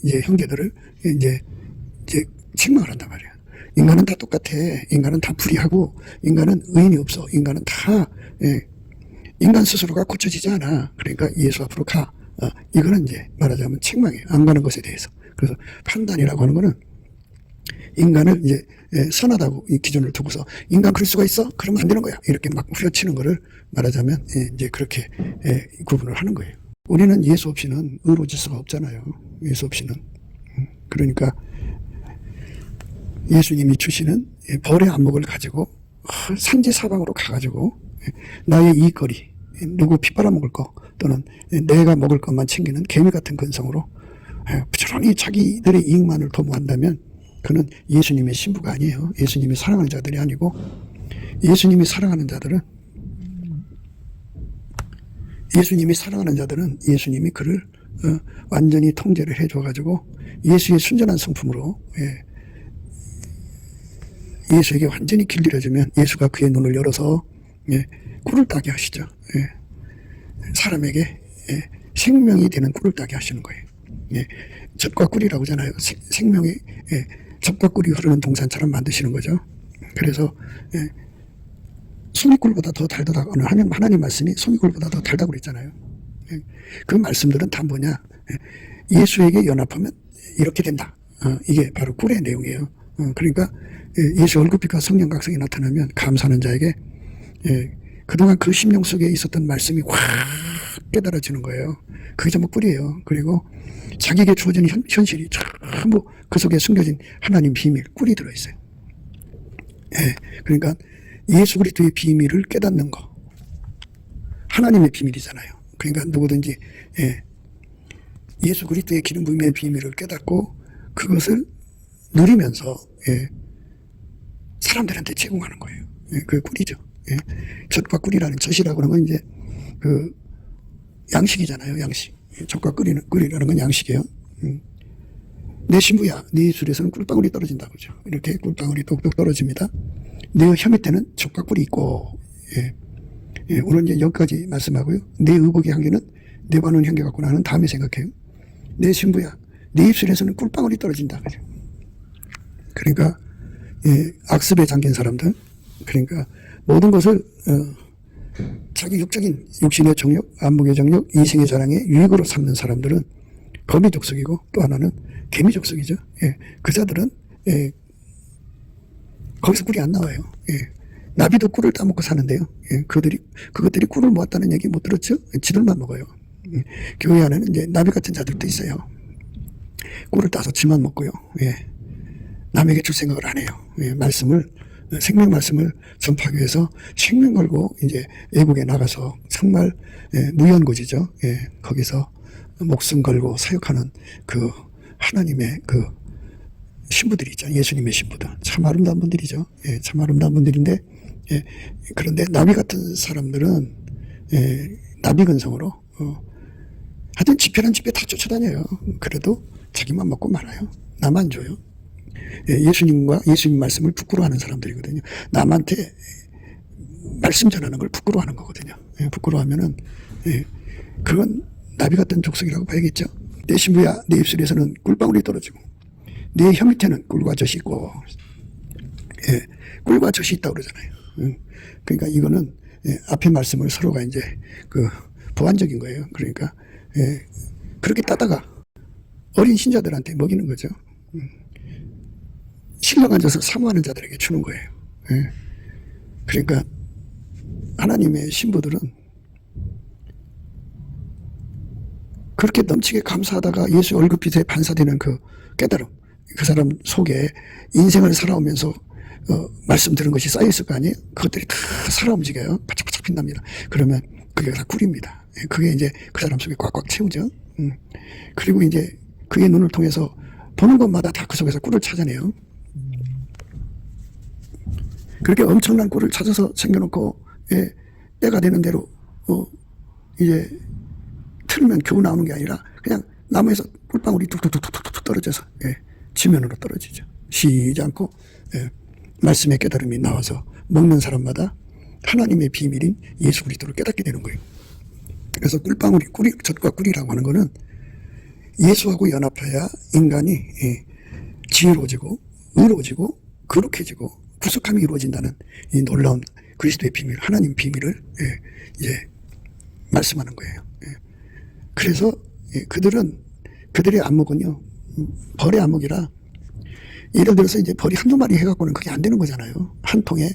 이제 형제들을 이제 책망을 한단 말이에요. 인간은 다 똑같아. 인간은 다 불의하고 인간은 의인이 없어. 인간은 다 인간 스스로가 고쳐지지 않아. 그러니까 예수 앞으로 가. 이거는 이제 말하자면 책망이에요. 안 가는 것에 대해서. 그래서 판단이라고 하는 거는 인간을 이제 선하다고 이 기준을 두고서 인간 그럴 수가 있어? 그러면 안 되는 거야. 이렇게 막 후려치는 거를 말하자면 이제 그렇게 구분을 하는 거예요. 우리는 예수 없이는 의로워질 수가 없잖아요. 예수 없이는. 그러니까 예수님이 주시는 벌의 안목을 가지고 산지 사방으로 가가지고 나의 이익거리, 누구 핏바라먹을 거 또는 내가 먹을 것만 챙기는 개미 같은 근성으로 부지런히 자기들의 이익만을 도모한다면 그는 예수님의 신부가 아니에요. 예수님이 사랑하는 자들이 아니고 예수님이 사랑하는 자들은 예수님이 그를 완전히 통제를 해줘가지고 예수의 순전한 성품으로 예수에게 완전히 길들여주면 예수가 그의 눈을 열어서 꿀을 따게 하시죠. 사람에게 생명이 되는 꿀을 따게 하시는 거예요. 젖과 꿀이라고 하잖아요. 생명이 젖과 꿀이 흐르는 동산처럼 만드시는 거죠. 그래서 송이꿀보다 더 달다고 하나님 말씀이 송이꿀보다 더 달다고 그랬잖아요. 그 말씀들은 다 뭐냐? 예수에게 연합하면 이렇게 된다. 이게 바로 꿀의 내용이에요. 그러니까 예수 얼굴빛과 성령 각성이 나타나면 감사하는 자에게 그동안 그 심령 속에 있었던 말씀이 확 깨달아지는 거예요. 그게 전부 꿀이에요. 그리고 자기에게 주어지는 현실이 전부 그 속에 숨겨진 하나님 비밀, 꿀이 들어있어요. 그러니까 예수 그리스도의 비밀을 깨닫는 거, 하나님의 비밀이잖아요. 그러니까 누구든지 예수 그리스도의 기름 부음의 비밀을 깨닫고 그것을 누리면서 사람들한테 제공하는 거예요. 그게 꿀이죠. 젖과 꿀이라는 젖이라고 하는 건 이제 그 양식이잖아요. 양식. 젖과 꿀이라는 건 양식이에요. 내 신부야, 네 입술에서는 꿀방울이 떨어진다 그죠. 이렇게 꿀방울이 똑똑 떨어집니다. 내 혀 밑에는 젖과 꿀이 있고, 오늘 이제 여기까지 말씀하고요. 내 의복의 향기는 내 바는 향기 같구나 하는 다음에 생각해요. 내 신부야, 내 입술에서는 꿀방울이 떨어진다 그죠. 그러니까 악습에 잠긴 사람들, 그러니까 모든 것을 자기 육적인 육신의 정욕, 안목의 정욕, 이생의 자랑의 유익으로 삼는 사람들은 거미족속이고 또 하나는 개미족속이죠. 그 자들은 거기서 꿀이 안 나와요. 나비도 꿀을 따먹고 사는데요. 그것들이 꿀을 모았다는 얘기 못 들었죠? 지들만 먹어요. 교회 안에는 이제 나비 같은 자들도 있어요. 꿀을 따서 지만 먹고요. 남에게 줄 생각을 안 해요. 생명 말씀을 전파하기 위해서 생명 걸고 이제 외국에 나가서 정말 무연고지죠. 거기서 목숨 걸고 사역하는 그 하나님의 그 신부들이 있죠. 예수님의 신부들. 참 아름다운 분들이죠. 참 아름다운 분들인데 그런데 나비 같은 사람들은 나비 근성으로 하여튼 집회란 집회 다 쫓아다녀요. 그래도 자기만 먹고 말아요. 나만 줘요. 예수님과 예수님 말씀을 부끄러워하는 사람들이거든요. 남한테 말씀 전하는 걸 부끄러워하는 거거든요. 부끄러워하면은 그건 나비 같은 족속이라고 봐야겠죠. 내 신부야, 내 입술에서는 꿀방울이 떨어지고 내 혀 밑에는 꿀과 젖이 있고, 꿀과 젖이 있다고 그러잖아요. 그러니까 이거는 앞에 말씀을 서로가 이제 그 보완적인 거예요. 그러니까 그렇게 따다가 어린 신자들한테 먹이는 거죠. 신령 앉아서 사모하는 자들에게 주는 거예요. 그러니까 하나님의 신부들은 그렇게 넘치게 감사하다가 예수 얼굴빛에 반사되는 그 깨달음, 그 사람 속에 인생을 살아오면서 말씀 들은 것이 쌓여있을 거 아니에요? 그것들이 다 살아 움직여요. 바짝바짝 빛납니다. 그러면 그게 다 꿀입니다. 그게 이제 그 사람 속에 꽉꽉 채우죠. 그리고 이제 그의 눈을 통해서 보는 것마다 다 그 속에서 꿀을 찾아내요. 그렇게 엄청난 꿀을 찾아서 챙겨놓고, 예, 때가 되는 대로, 이제 틀면 겨우 나오는 게 아니라 그냥 나무에서 꿀방울이 툭툭툭툭툭 떨어져서, 예, 지면으로 떨어지죠. 쉬지 않고, 예, 말씀의 깨달음이 나와서 먹는 사람마다 하나님의 비밀인 예수 그리스도를 깨닫게 되는 거예요. 그래서 꿀방울이, 젖과 꿀이라고 하는 거는 예수하고 연합해야 인간이, 예, 지혜로워지고, 의로워지고, 거룩해지고, 구속함이 이루어진다는 이 놀라운 그리스도의 비밀, 하나님 비밀을, 예, 이제 말씀하는 거예요. 예. 그래서, 예, 그들의 안목은요, 벌의 안목이라, 예를 들어서 이제 벌이 한두 마리 해갖고는 그게 안 되는 거잖아요. 한 통에,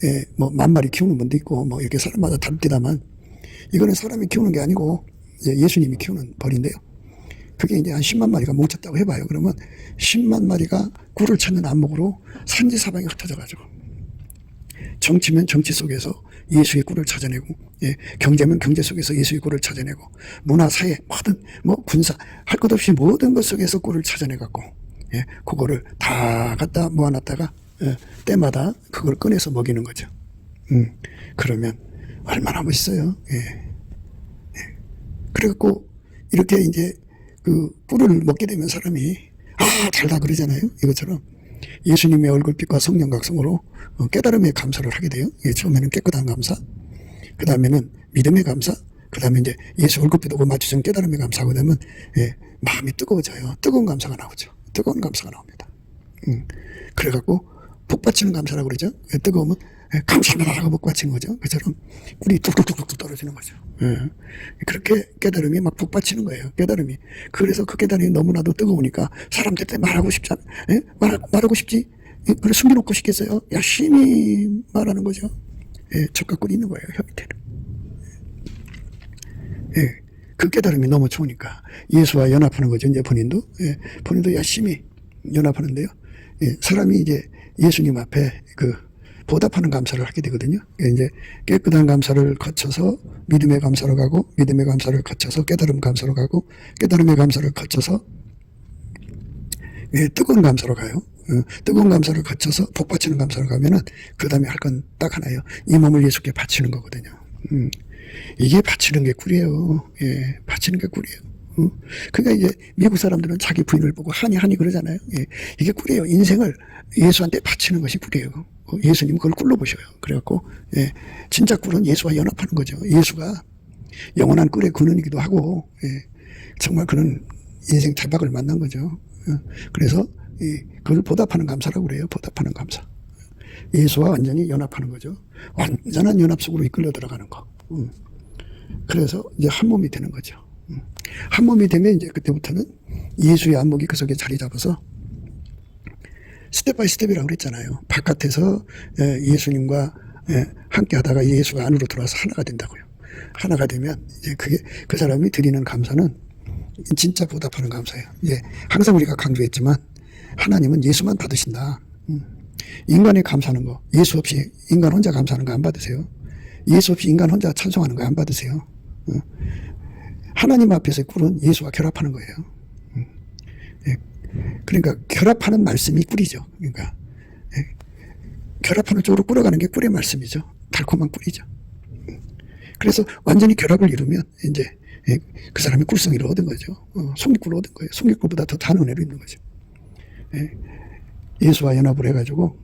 예, 뭐, 10,000마리 키우는 분도 있고, 뭐, 이렇게 사람마다 다릅니다만, 이거는 사람이 키우는 게 아니고, 이제 예수님이 키우는 벌인데요. 그게 이제 한 10만 마리가 뭉쳤다고 해봐요. 그러면 10만 마리가 꿀을 찾는 안목으로 산지사방에 흩어져가지고, 정치면 정치 속에서 예수의 꿀을 찾아내고, 예, 경제면 경제 속에서 예수의 꿀을 찾아내고, 문화, 사회, 모든, 뭐, 군사, 할 것 없이 모든 것 속에서 꿀을 찾아내갖고, 예, 그거를 다 갖다 모아놨다가, 예, 때마다 그걸 꺼내서 먹이는 거죠. 그러면 얼마나 멋있어요. 예. 예. 그래갖고, 이렇게 이제 그 꿀을 먹게 되면 사람이, 달다 그러잖아요. 이것처럼 예수님의 얼굴빛과 성령 각성으로 깨달음의 감사를 하게 돼요. 예, 처음에는 깨끗한 감사, 그 다음에는 믿음의 감사, 그 다음에 이제 예수 얼굴빛 오고 맞추신 깨달음의 감사가 되면, 예, 마음이 뜨거워져요. 뜨거운 감사가 나오죠. 뜨거운 감사가 나옵니다. 그래갖고 복받치는 감사라고 그러죠. 예, 뜨거우면, 예, 감사하라 하고 복받치는 거죠. 그처럼 꿀이 뚝뚝뚝뚝 떨어지는 거죠. 예. 그렇게 깨달음이 막 복받치는 거예요. 깨달음이. 그래서 그 깨달음이 너무나도 뜨거우니까 사람들한테 말하고 싶지 않아. 예? 말하고 싶지. 예? 그래 숨겨놓고 싶겠어요. 열심히 말하는 거죠. 예, 젖과 꿀이 있는 거예요. 혀 밑에는. 예. 그 깨달음이 너무 좋으니까 예수와 연합하는 거죠. 이제 본인도. 예. 본인도 열심히 연합하는데요. 예. 사람이 이제 예수님 앞에 보답하는 감사를 하게 되거든요. 이제 깨끗한 감사를 거쳐서 믿음의 감사로 가고, 믿음의 감사를 거쳐서 깨달음 감사로 가고, 깨달음의 감사를 거쳐서, 예, 뜨거운 감사로 가요. 뜨거운 감사를 거쳐서 복받치는 감사로 가면은 그 다음에 할 건 딱 하나예요. 이 몸을 예수께 바치는 거거든요. 이게 바치는 게 꿀이에요. 예, 바치는 게 꿀이에요. 그러니까 이제 미국 사람들은 자기 부인을 보고 하니 그러잖아요. 예, 이게 꿀이에요. 인생을 예수한테 바치는 것이 꿀이에요. 예수님 그걸 꿀로 보셔요. 그래갖고, 예, 진짜 꿀은 예수와 연합하는 거죠. 예수가 영원한 꿀의 근원이기도 하고, 예, 정말 그런 인생 대박을 만난 거죠. 그래서 그걸 보답하는 감사라고 그래요. 보답하는 감사. 예수와 완전히 연합하는 거죠. 완전한 연합 속으로 이끌려 들어가는 거. 그래서 이제 한 몸이 되는 거죠. 한 몸이 되면 이제 그때부터는 예수의 안목이 그 속에 자리 잡아서 스텝 바이 스텝이라고 그랬잖아요. 바깥에서 예수님과 함께 하다가 예수가 안으로 들어와서 하나가 된다고요. 하나가 되면 이제 그게 그 사람이 드리는 감사는 진짜 보답하는 감사예요. 예, 항상 우리가 강조했지만 하나님은 예수만 받으신다. 인간이 감사하는 거, 예수 없이 인간 혼자 감사하는 거 안 받으세요. 예수 없이 인간 혼자 찬송하는 거 안 받으세요. 하나님 앞에서의 꿀은 예수와 결합하는 거예요. 그러니까 결합하는 말씀이 꿀이죠. 그러니까 결합하는 쪽으로 끌어가는 게 꿀의 말씀이죠. 달콤한 꿀이죠. 그래서 완전히 결합을 이루면 이제 그 사람이 꿀성이를 얻은 거죠. 송리꿀을 얻은 거예요. 송리꿀보다 더 단 은혜로 있는 거죠. 예수와 연합을 해가지고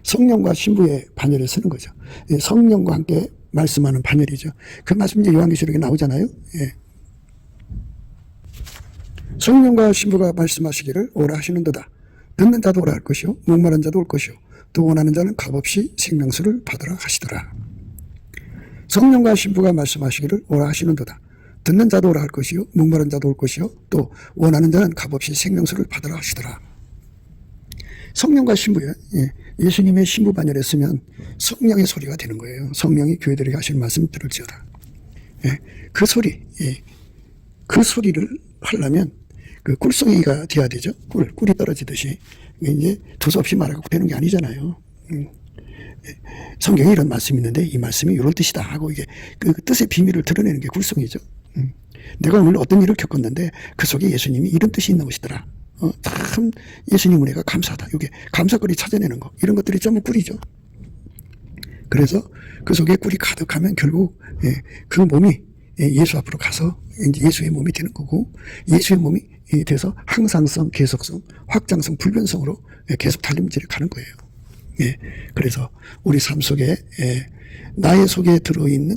성령과 신부의 반열을 쓰는 거죠. 성령과 함께 말씀하는 반열이죠. 그 말씀 이제 요한계시록에 나오잖아요. 예. 성령과 신부가 말씀하시기를 오라 하시는도다. 듣는 자도 오라 할 것이요 목마른 자도 올 것이요 또 원하는 자는 값없이 생명수를 받으라 하시더라. 성령과 신부가 말씀하시기를 오라 하시는도다. 듣는 자도 오라 할 것이요 목마른 자도 올 것이요 또 원하는 자는 값없이 생명수를 받으라 하시더라. 성령과 신부요. 예. 예수님의 신부 반열에 쓰면 성령의 소리가 되는 거예요. 성령이 교회들에게 하시는 말씀 들을지어다. 예. 그 소리, 예. 그 소리를 하려면 그 꿀송이가 돼야 되죠. 꿀이 떨어지듯이. 이제 두서없이 말하고 되는 게 아니잖아요. 성경에 이런 말씀이 있는데 이 말씀이 이런 뜻이다 하고 이게 그 뜻의 비밀을 드러내는 게 꿀송이죠. 내가 오늘 어떤 일을 겪었는데 그 속에 예수님이 이런 뜻이 있는 것이더라. 참 예수님 은혜가 감사하다. 이게 감사거리 찾아내는 거. 이런 것들이 전부 꿀이죠. 그래서 그 속에 꿀이 가득하면 결국 그 몸이 예수 앞으로 가서 이제 예수의 몸이 되는 거고, 예수의 몸이 돼서 항상성, 계속성, 확장성, 불변성으로 계속 달림질을 가는 거예요. 그래서 우리 삶 속에 나의 속에 들어있는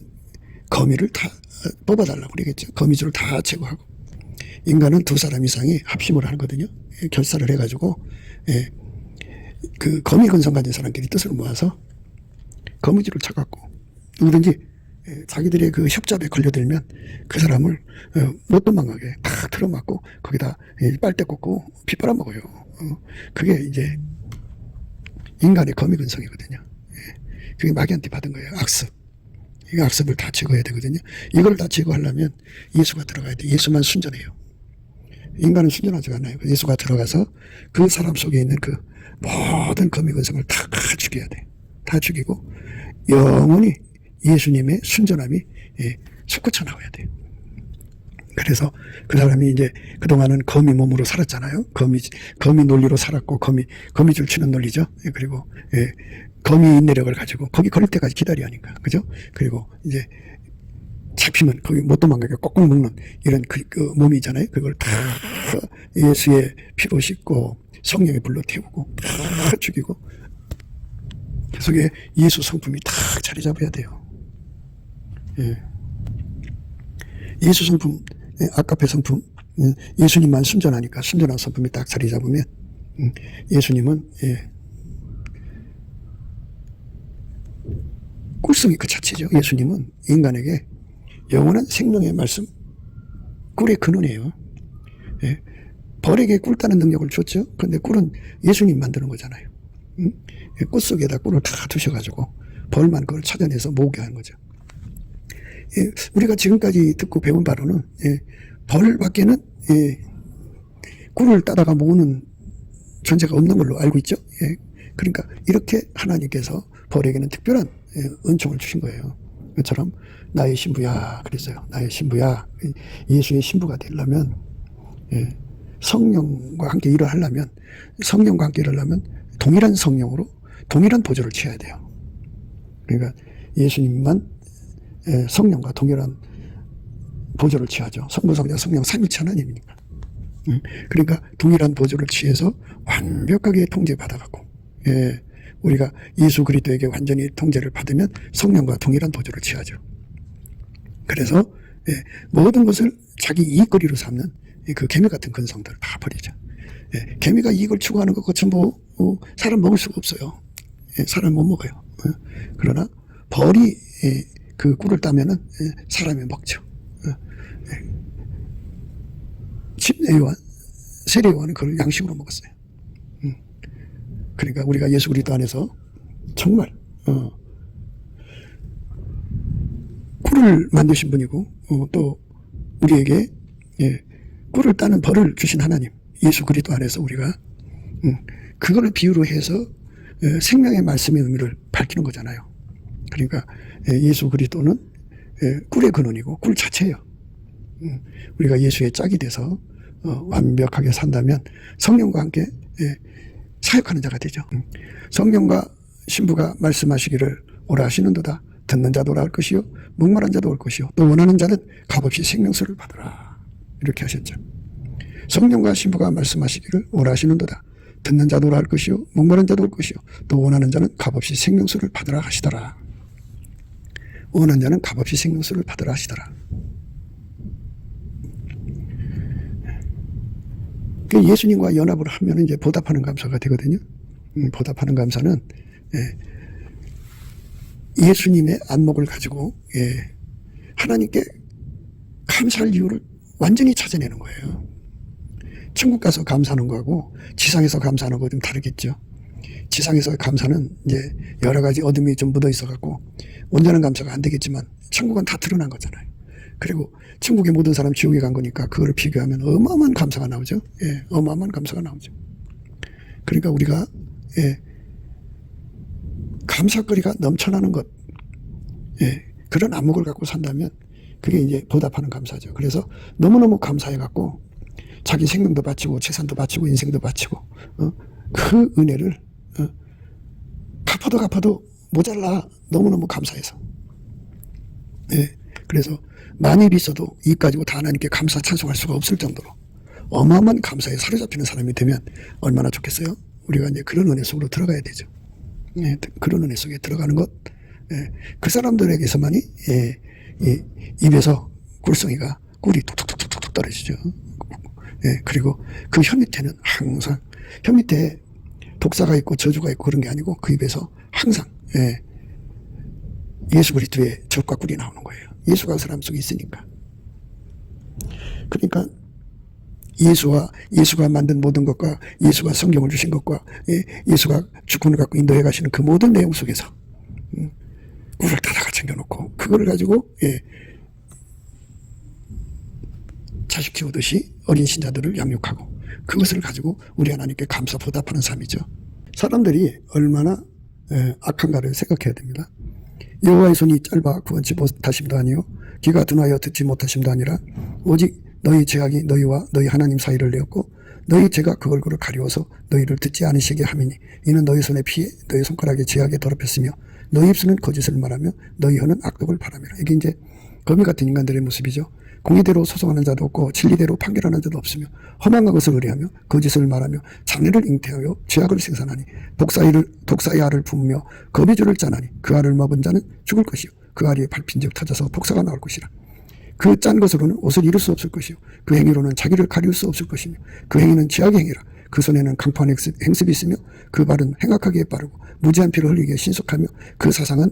거미를 다 뽑아달라고 그러겠죠. 거미줄을 다 제거하고. 인간은 두 사람 이상이 합심을 하거든요. 결사를 해가지고 그 거미 근성 가진 사람끼리 뜻을 모아서 거미줄을 쳐갖고 누구든지 자기들의 그 협잡에 걸려들면 그 사람을 못 도망가게 탁 틀어막고 거기다 빨대 꽂고 피 빨아먹어요. 그게 이제 인간의 거미 근성이거든요. 그게 마귀한테 받은 거예요. 악습. 이 악습을 다 제거해야 되거든요. 이걸 다 제거하려면 예수가 들어가야 돼. 예수만 순전해요. 인간은 순전하지가 않아요. 예수가 들어가서 그 사람 속에 있는 그 모든 거미 근성을 다 죽여야 돼. 다 죽이고 영원히 예수님의 순전함이 솟구쳐 나와야 돼요. 그래서 그 사람이 이제 그동안은 거미 몸으로 살았잖아요. 거미 논리로 살았고, 거미줄 치는 논리죠. 그리고, 거미 인내력을 가지고, 거기 걸릴 때까지 기다려야 하니까. 그죠? 그리고 이제, 잡히면 거기 못 도망가게 꼭꼭 먹는 이런 그 몸이 있잖아요. 그걸 다 예수의 피로 씻고, 성령의 불로 태우고, 다 죽이고, 그 속에 예수 성품이 다 자리 잡아야 돼요. 예수 성품, 아까페 성품, 예수님만 순전하니까 순전한 성품이 딱 자리 잡으면 예수님은 꿀성이 그 자체죠. 예수님은 인간에게 영원한 생명의 말씀, 꿀의 근원이에요. 벌에게 꿀 따는 능력을 줬죠. 그런데 꿀은 예수님 만드는 거잖아요. 꿀 속에다 꿀을 다 두셔가지고 벌만 그걸 찾아내서 모으게 하는 거죠. 우리가 지금까지 듣고 배운 바로는 벌밖에는 꿀을 따다가 모으는 존재가 없는 걸로 알고 있죠. 그러니까 이렇게 하나님께서 벌에게는 특별한 은총을 주신 거예요. 그처럼 나의 신부야 그랬어요. 나의 신부야. 예수의 신부가 되려면 성령과 함께 일을 하려면 동일한 성령으로 동일한 보조를 취해야 돼요. 그러니까 예수님만 성령과 동일한 보조를 취하죠. 성부, 성자, 성령 삼위일체 하나님이니까. 그러니까 동일한 보조를 취해서 완벽하게 통제받아갖고 우리가 예수 그리스도에게 완전히 통제를 받으면 성령과 동일한 보조를 취하죠. 그래서 모든 것을 자기 이익거리로 삼는 그 개미 같은 근성들을 다 버리죠. 개미가 이익을 추구하는 것 전부 사람 먹을 수가 없어요. 사람 못 먹어요. 그러나 벌이 그 꿀을 따면은 사람이 먹죠. 침례요한, 세례요한은 그걸 양식으로 먹었어요. 그러니까 우리가 예수 그리스도 안에서 정말 꿀을 만드신 분이고 또 우리에게 꿀을 따는 벌을 주신 하나님, 예수 그리스도 안에서 우리가 그걸 비유로 해서 생명의 말씀의 의미를 밝히는 거잖아요. 그러니까 예수 그리스도는 꿀의 근원이고 꿀 자체예요. 우리가 예수의 짝이 돼서 완벽하게 산다면 성령과 함께 사역하는 자가 되죠. 성령과 신부가 말씀하시기를 오라 하시는도다. 듣는 자도 오라 할 것이요 목마른 자도 올 것이요 또 원하는 자는 값없이 생명수를 받으라. 이렇게 하셨죠. 성령과 신부가 말씀하시기를 오라 하시는도다. 듣는 자도 오라 할 것이요 목마른 자도 올 것이요 또 원하는 자는 값없이 생명수를 받으라 하시더라. 원하는 자는 값없이 생명수를 받으라 하시더라. 예수님과 연합을 하면 이제 보답하는 감사가 되거든요. 보답하는 감사는 예수님의 안목을 가지고 하나님께 감사할 이유를 완전히 찾아내는 거예요. 천국 가서 감사하는 거하고 지상에서 감사하는 거 좀 다르겠죠. 지상에서 감사는 이제 여러 가지 어둠이 좀 묻어 있어 갖고 온전한 감사가 안 되겠지만 천국은 다 드러난 거잖아요. 그리고 천국의 모든 사람 지옥에 간 거니까 그거를 비교하면 어마어마한 감사가 나오죠. 예, 어마어마한 감사가 나오죠. 그러니까 우리가 예, 감사거리가 넘쳐나는 것, 예, 그런 안목을 갖고 산다면 그게 이제 보답하는 감사죠. 그래서 너무너무 감사해갖고 자기 생명도 바치고 재산도 바치고 인생도 바치고 그 은혜를 갚아도 모자라. 너무너무 감사해서. 예, 그래서 만일 있어도 이 가지고 다 하나님께 감사 찬송할 수가 없을 정도로 어마어마한 감사에 사로잡히는 사람이 되면 얼마나 좋겠어요. 우리가 이제 그런 은혜 속으로 들어가야 되죠. 예, 그런 은혜 속에 들어가는 것, 예, 그 사람들에게서만이 예, 입에서 꿀이 툭툭툭툭 떨어지죠. 예, 그리고 그 혀 밑에는 항상 혀 밑에 독사가 있고 저주가 있고 그런 게 아니고 그 입에서 항상 예, 예수 그리스도의 젖과 꿀이 나오는 거예요. 예수가 그 사람 속에 있으니까. 그러니까 예수가 만든 모든 것과 예수가 성경을 주신 것과 예수가 주권을 갖고 인도해 가시는 그 모든 내용 속에서 꿀을 다다가 챙겨놓고 그거를 가지고 자식 키우듯이 어린 신자들을 양육하고 그것을 가지고 우리 하나님께 감사 보답하는 삶이죠. 사람들이 얼마나 악한가를 생각해야 됩니다. 여호와의 손이 짧아 구원치 못하심도 아니요 귀가 둔하여 듣지 못하심도 아니라 오직 너희 죄악이 너희와 너희 하나님 사이를 내었고 너희 죄가 그 얼굴을 가리워서 너희를 듣지 않으시게 함이니 이는 너희 손에 피해 너희 손가락에 죄악에 더럽혔으며 너희 입술은 거짓을 말하며 너희 혀는 악독을 바라매라. 이게 이제 거미 같은 인간들의 모습이죠. 공의대로 소송하는 자도 없고 진리대로 판결하는 자도 없으며 험한 것을 의뢰하며 거짓을 말하며 장래를 잉태하여 죄악을 생산하니 독사의 알을 품으며 겁의 줄을 짜나니 그 알을 먹은 자는 죽을 것이요 그 알이 밟힌즉 터져서 독사가 나올 것이라. 그 짠 것으로는 옷을 이룰 수 없을 것이요 그 행위로는 자기를 가리울 수 없을 것이며 그 행위는 죄악의 행위라. 그 손에는 강포한 행습이 있으며 그 발은 행악하기에 빠르고 무지한 피를 흘리기에 신속하며 그 사상은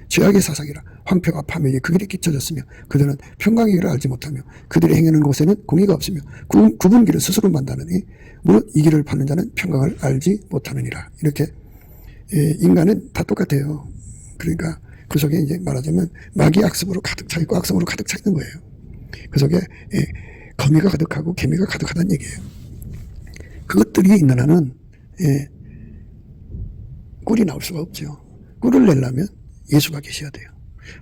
죄악의 사상이라. 황폐와 파멸이 그 길에 끼쳐졌으며 그들은 평강의 길을 알지 못하며 그들의 행하는 곳에는 공의가 없으며 굽은 길을 스스로 만다느니 무릇 이 길을 받는 자는 평강을 알지 못하느니라. 이렇게 인간은 다 똑같아요. 그러니까 그 속에 이제 말하자면 마귀 악습으로 가득 차 있고 악성으로 가득 차 있는 거예요. 그 속에 거미가 가득하고 개미가 가득하다는 얘기예요. 그것들이 있는 한은 꿀이 나올 수가 없죠. 꿀을 내려면 예수가 계셔야 돼요.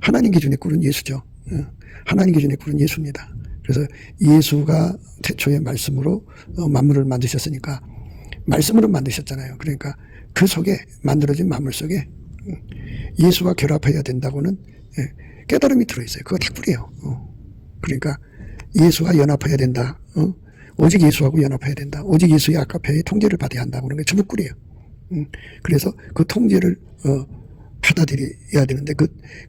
하나님 기준의 꿀은 예수죠. 하나님 기준의 꿀은 예수입니다. 그래서 예수가 태초의 말씀으로 만물을 만드셨으니까 말씀으로 만드셨잖아요. 그러니까 그 속에 만들어진 만물 속에 예수와 결합해야 된다고는 깨달음이 들어있어요. 그거 다 꿀이에요. 그러니까 예수와 연합해야 된다. 오직 예수하고 연합해야 된다. 오직 예수의 아카페의 통제를 받아야 한다고 그런 게 전부 꿀이에요. 그래서 그 통제를 받아들여야 되는데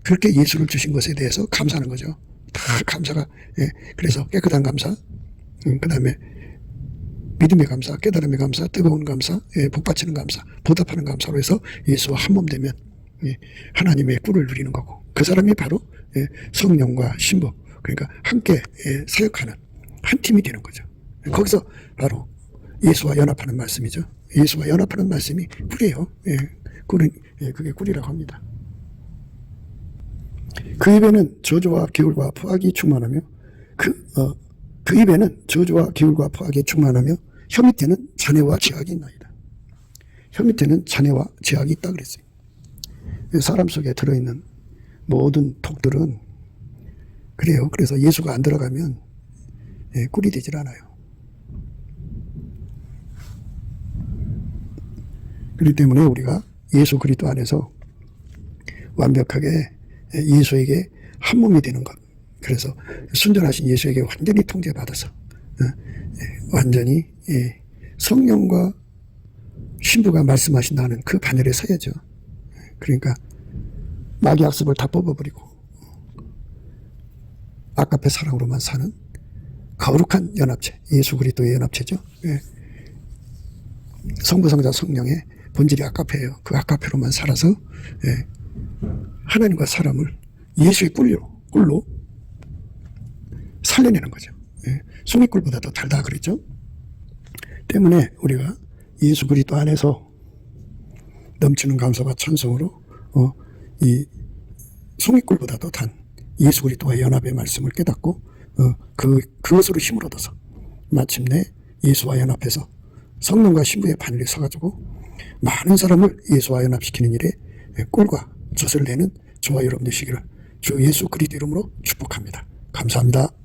그렇게 예수를 주신 것에 대해서 감사하는 거죠. 다 감사가 그래서 깨끗한 감사, 그 다음에 믿음의 감사, 깨달음의 감사, 뜨거운 감사, 복받치는 감사, 보답하는 감사로 해서 예수와 한 몸 되면 하나님의 꿀을 누리는 거고 그 사람이 바로 성령과 신부 그러니까 함께 사역하는 한 팀이 되는 거죠. 거기서 바로 예수와 연합하는 말씀이죠. 예수와 연합하는 말씀이 꿀이에요. 꿀은 그게 꿀이라고 합니다. 그 입에는 저주와 기울과 포악이 충만하며 그 입에는 저주와 기울과 포악이 충만하며 혀 밑에는 잔해와 죄악이 있나이다. 혀 밑에는 잔해와 죄악이 있다 그랬어요. 사람 속에 들어있는 모든 독들은 그래요. 그래서 예수가 안 들어가면 꿀이 되질 않아요. 그렇기 때문에 우리가 예수 그리스도 안에서 완벽하게 예수에게 한 몸이 되는 것. 그래서 순전하신 예수에게 완전히 통제받아서 완전히 성령과 신부가 말씀하신다는 그 반열에 서야죠. 그러니까 마귀 악습을 다 뽑아버리고 아까페 사랑으로만 사는 거룩한 연합체, 예수 그리스도의 연합체죠. 성부, 성자, 성령의 본질이 아까페예요. 그 아까페로만 살아서 하나님과 사람을 예수의 꿀로 살려내는 거죠. 송이꿀보다 더 달다 그랬죠. 때문에 우리가 예수 그리스도 안에서 넘치는 감사와 찬송으로 이 송이꿀보다 더 단 예수 그리스도와 연합의 말씀을 깨닫고 그것으로 힘을 얻어서 마침내 예수와 연합해서 성령과 신부의 판을 서가지고 많은 사람을 예수와 연합시키는 일에 꼴과 젖을 내는 저와 여러분 되시기를 주 예수 그리스도 이름으로 축복합니다. 감사합니다.